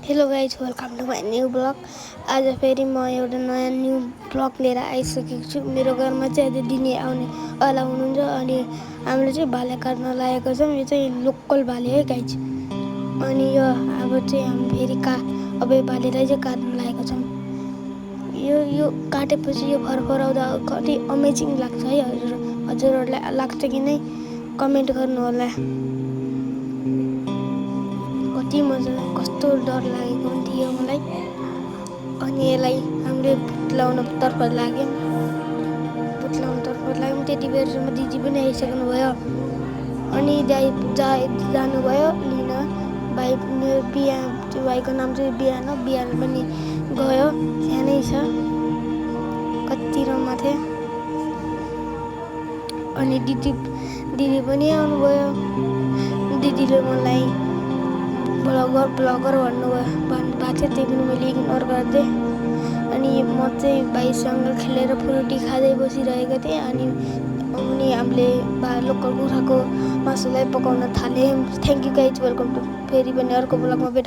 Hello guys, welcome to my new blog. आज फेरि म एउटा नयाँ न्यू ब्लग लिएर आइसकेको छु। मेरो घरमा चाहिँ आज दिदी आउनेवाला हुनुहुन्छ अनि हामीले चाहिँ भाले काट्न लागेको छौँ। यो चाहिँ लोकल भाले है गाइज। अनि यो अब चाहिँ हामी फेरि अब यो भालेलाई चाहिँ काट्न लागेको छौँ। यो काटेपछि यो फरफराउँदा कति अमेजिङ लाग्छ है हजुरहरूलाई लाग्छ कि नै कमेन्ट गर्नु होला। कति मजा, कस्तो डर लागेको थियो मलाई। अनि यसलाई हामीले पुत्लाउनतर्फ लाग्यौँ। त्यति बेरसम्म दिदी पनि आइसक्नु भयो अनि जानुभयो लिन। भाइको नाम चाहिँ बिहान पनि गयो। सानै छ, कति रमाथे। अनि दिदी पनि आउनुभयो। दिदीले मलाई ब्लगर भन्नुभएको थियो, त्यही पनि मैले इग्नोर गरिदिएँ। अनि म चाहिँ भाइसँग खेलेर फ्रुटी खाँदै बसिरहेको थिएँ। अनि हामीले लोकल कुखुराको मासुलाई पकाउन थाल्यौँ। Thank you guys, welcome to फेरि पनि अर्को ब्लगमा भेट।